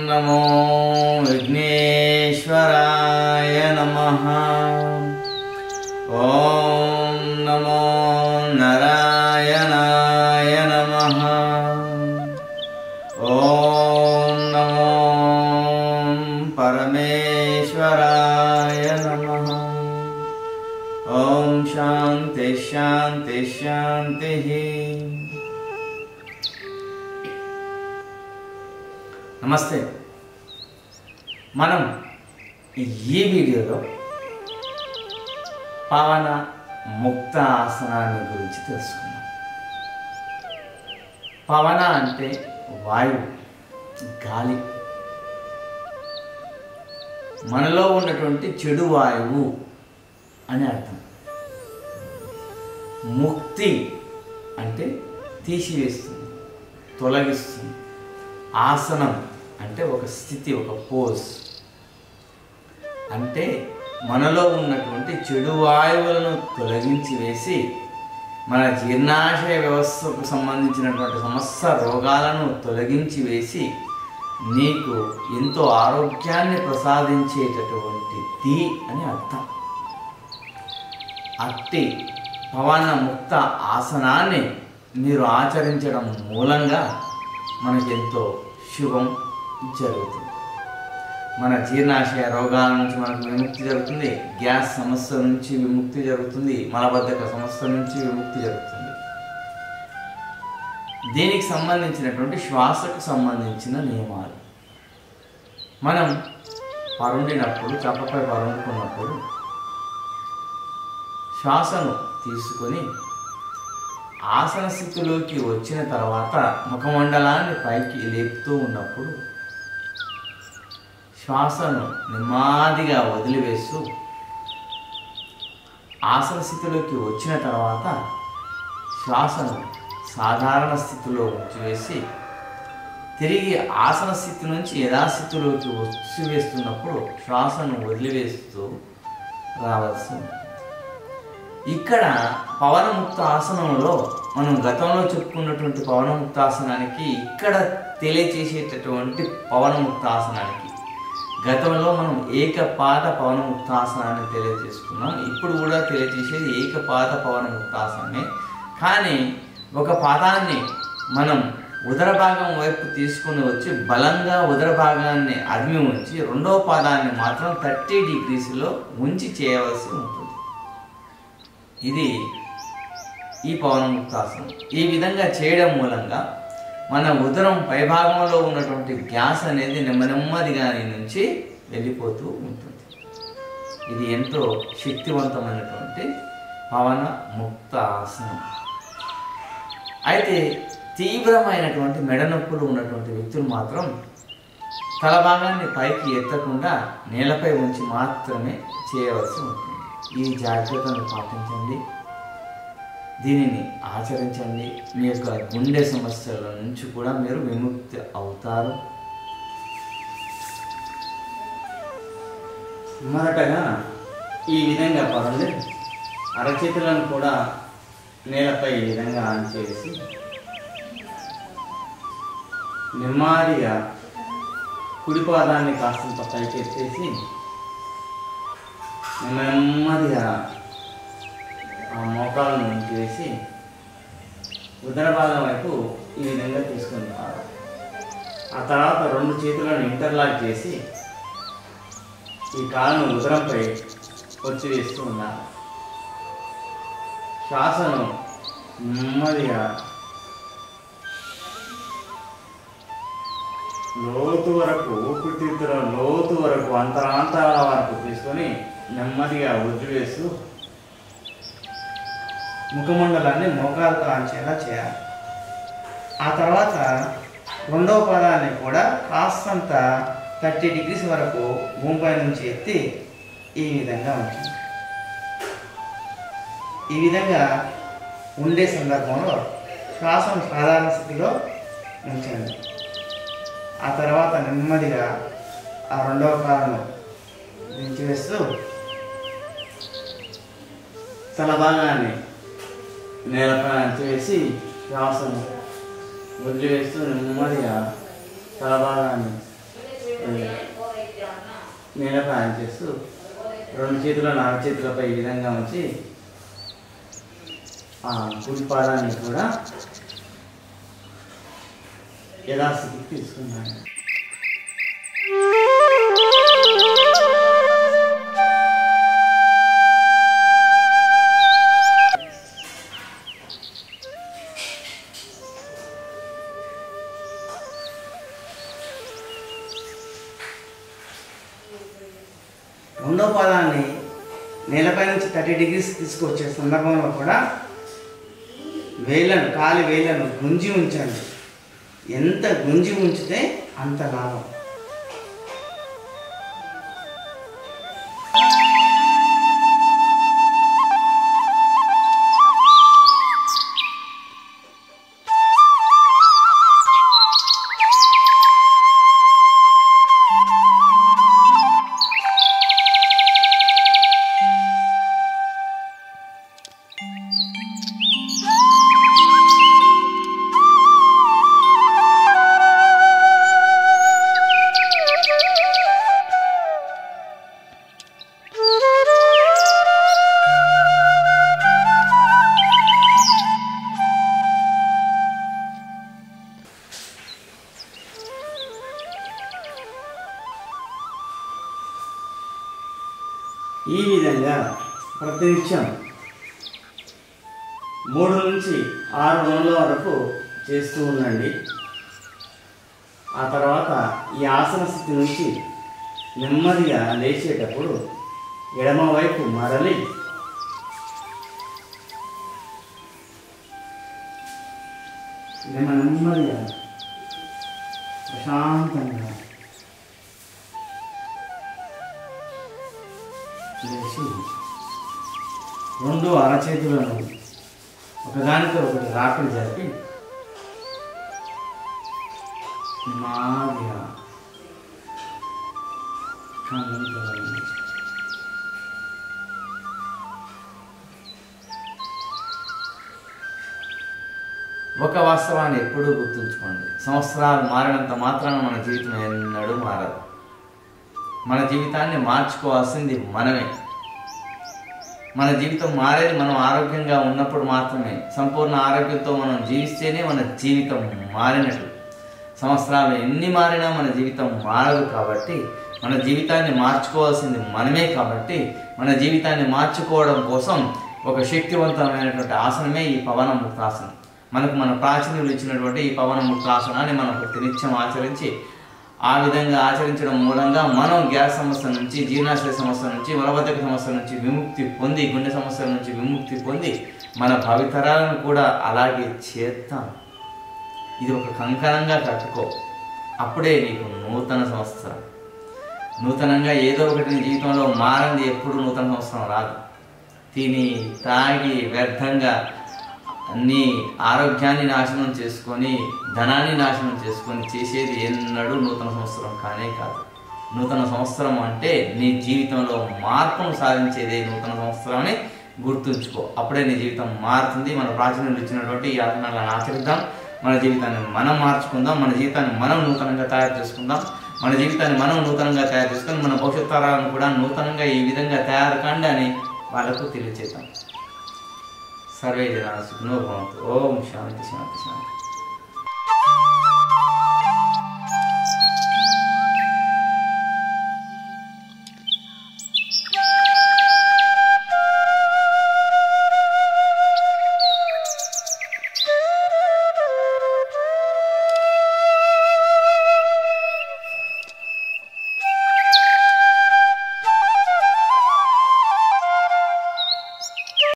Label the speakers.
Speaker 1: నమో విఘ్నేశ్వరాయ నమః. ఓం నమో నారాయణాయ నమః. ఓం నమో పరమేశ్వరాయ నమః. ఓం శాంతి శాంతి శాంతి. నమస్తే. మనం ఈ వీడియోలో పవన ముక్త ఆసనాన్ని గురించి తెలుసుకున్నాం. పవన అంటే వాయువు, గాలి, మనలో ఉన్నటువంటి చెడు వాయువు అని అర్థం. ముక్తి అంటే తీసివేస్తుంది, తొలగిస్తుంది. ఆసనం అంటే ఒక స్థితి, ఒక పోజ్. అంటే మనలో ఉన్నటువంటి చెడు వాయువులను తొలగించి వేసి మన జీర్ణాశయ వ్యవస్థకు సంబంధించినటువంటి సమస్త రోగాలను తొలగించి వేసి నీకు ఎంతో ఆరోగ్యాన్ని ప్రసాదించేటటువంటిది అని అర్థం. అట్టి పవన ముక్త ఆసనాన్ని మీరు ఆచరించడం మూలంగా మనకెంతో శుభం జరుగుతుంది. మన జీర్ణాశయ రోగాల నుంచి మనకు విముక్తి జరుగుతుంది, గ్యాస్ సమస్య నుంచి విముక్తి జరుగుతుంది, మలబద్ధక సమస్య నుంచి విముక్తి జరుగుతుంది. దీనికి సంబంధించినటువంటి శ్వాసకు సంబంధించిన నియమాలు. మనం పరుండినప్పుడు, చప్పపై పరుండుకున్నప్పుడు శ్వాసను తీసుకొని ఆసన స్థితిలోకి వచ్చిన తర్వాత ముఖమండలాన్ని పైకి లేపుతూ ఉన్నప్పుడు శ్వాసను నెమ్మదిగా వదిలివేస్తూ ఆసన స్థితిలోకి వచ్చిన తర్వాత శ్వాసను సాధారణ స్థితిలో ఉంచివేసి తిరిగి ఆసన స్థితి నుంచి యథాస్థితిలోకి వచ్చివేస్తున్నప్పుడు శ్వాసను వదిలివేస్తూ రావాల్సి ఉంటుంది. ఇక్కడ పవనముక్త ఆసనంలో మనం గతంలో చెప్పుకున్నటువంటి పవనముక్త ఆసనానికి ఇక్కడ తెలియచేసేటటువంటి పవనముక్త ఆసనానికి గతంలో మనం ఏకపాద పవనముక్తాసనాన్ని తెలియజేసుకున్నాం. ఇప్పుడు కూడా తెలియజేసేది ఏకపాద పవనముక్తాసనమే. కానీ ఒక పాదాన్ని మనం ఉదర భాగం వైపు తీసుకుని వచ్చి బలంగా ఉదర భాగాన్ని అదిమి ఉంచి రెండవ పాదాన్ని మాత్రం 30 degreesలో ఉంచి చేయవలసి ఉంటుంది. ఇది ఈ పవనముక్తాసనం. ఈ విధంగా చేయడం మూలంగా మన ఉదరం పైభాగంలో ఉన్నటువంటి గ్యాస్ అనేది నెమ్మదిగా నుంచి వెళ్ళిపోతూ ఉంటుంది. ఇది ఎంతో శక్తివంతమైనటువంటి పవన ముక్త ఆసనం. అయితే తీవ్రమైనటువంటి మెడ నొప్పులు ఉన్నటువంటి వ్యక్తులు మాత్రం తల భాగాన్ని పైకి ఎత్తకుండా నేలపై ఉంచి మాత్రమే చేయవలసి ఉంటుంది. ఈ జాగ్రత్తను పాటించండి, దీనిని ఆచరించండి. మీ యొక్క గుండె సమస్యల నుంచి కూడా మీరు విముక్తి అవుతారు. మొదటగా ఈ విధంగా పరండి అరచేతులను కూడా నేలపై ఈ విధంగా ఆన్ చేసి నెమ్మదిగా కుడి పాదాన్ని కాస్తంత పైకి ఎత్తేసి నెమ్మదిగా ఆ మోకాలను ఉంచేసి ఉదర భాగం వైపు ఈ విధంగా తీసుకొని రావాలి. ఆ తర్వాత 2 చేతులను ఇంటర్లాక్ చేసి ఈ కాళ్ళను ఉదరంపై వచ్చి వేస్తూ ఉండాలి. శ్వాసను నెమ్మదిగా లోతు వరకు, ఊపిరితిత్తుల లోతు వరకు, అంతరాంతరాల వరకు తీసుకొని నెమ్మదిగా వదిలివేస్తూ ముఖమండలాన్ని మోకాలతో ఆంచేలా చేయాలి. ఆ తర్వాత రెండవ పాదాన్ని కూడా కాస్తంత 30 degrees వరకు భూమిపై నుంచి ఎత్తి ఈ విధంగా ఉంటుంది. ఈ విధంగా ఉండే సందర్భంలో శ్వాసను సాధారణ స్థితిలో ఉంచండి. ఆ తర్వాత నెమ్మదిగా ఆ రెండవ కాలను దించివేస్తూ తల భాగాన్ని నేలపై అంచివేసి శ్వాసను వదిలివేస్తూ నెమ్మదిగా తలభాగాన్ని నేలపై చేస్తూ 2 చేతులను అరచేతులపై ఈ విధంగా ఉంచి కుడి పాదాన్ని కూడా యథాస్థితికి తీసుకున్నాను. రెండో పాదాన్ని నేలపై నుంచి 30 degrees తీసుకొచ్చే సందర్భంలో కూడా కాలి వేళ్ళను గుంజి ఉంచండి. ఎంత గుంజి ఉంచితే అంత లాభం. ఈ విధంగా ప్రతినిత్యం 3 నుంచి 6 రోజుల వరకు చేస్తూ ఉండండి. ఆ తర్వాత ఈ ఆసన స్థితి నుంచి నెమ్మదిగా లేచేటప్పుడు ఎడమవైపు మరలి నెమ్మదిగా ప్రశాంతంగా లేచి 2 అరచేతులను ఒకదానితో ఒకటి రాపిడి జరిపి నెమ్మదిగా ఒక వాస్తవాన్ని ఎప్పుడూ గుర్తుంచుకోండి. సంవత్సరాలు మారినంత మాత్రాన మన జీవితం ఎన్నడూ మారదు. మన జీవితాన్ని మార్చుకోవాల్సింది మనమే. మన జీవితం మారేది మనం ఆరోగ్యంగా ఉన్నప్పుడు మాత్రమే. సంపూర్ణ ఆరోగ్యంతో మనం జీవిస్తేనే మన జీవితం మారినట్టు. సంవత్సరాలు ఎన్ని మారినా మన జీవితం మారదు. కాబట్టి మన జీవితాన్ని మార్చుకోవాల్సింది మనమే. కాబట్టి మన జీవితాన్ని మార్చుకోవడం కోసం ఒక శక్తివంతమైనటువంటి ఆసనమే ఈ పవన ముక్తాసనం. మనకు మన ప్రాచీనులు ఇచ్చినటువంటి ఈ పవన ముక్తాసనాన్ని మనం ప్రతినిత్యం ఆచరించి ఆ విధంగా ఆచరించడం మూలంగా మనం గ్యాస్ సమస్య నుంచి, జీర్ణాశయ సమస్య నుంచి, మలబద్ధక సమస్య నుంచి విముక్తి పొంది, గుండె సమస్యల నుంచి విముక్తి పొంది మన భవితరాలను కూడా అలాగే చేద్దాం. ఇది ఒక కంకణంగా కట్టుకో. అప్పుడే నీకు నూతన సంవత్సరం. నూతనంగా ఏదో ఒకటి నీ జీవితంలో మారింది. ఎప్పుడు నూతన సంవత్సరం రాదు. తిని తాగి వ్యర్థంగా నీ ఆరోగ్యాన్ని నాశనం చేసుకొని, ధనాన్ని నాశనం చేసుకొని చేసేది ఎన్నడూ నూతన సంవత్సరం కానే కాదు. నూతన సంవత్సరం అంటే నీ జీవితంలో మార్పును సాధించేదే నూతన సంవత్సరం అని గుర్తుంచుకో. అప్పుడే నీ జీవితం మారుతుంది. మన ప్రాచీనులు ఇచ్చినటువంటి ఈ ఆసనాలను ఆచరిద్దాం. మన జీవితాన్ని మనం మార్చుకుందాం. మన జీవితాన్ని మనం నూతనంగా తయారు చేసుకుందాం. మన జీవితాన్ని మనం నూతనంగా తయారు చేసుకొని మన భవిష్యత్ తరాలను కూడా నూతనంగా ఈ విధంగా తయారు కండి అని వాళ్ళకు తెలియజేద్దాం. సర్వే జనా సుఖినో భవంతు. ఓం శాంతి శాంతి శాంతి.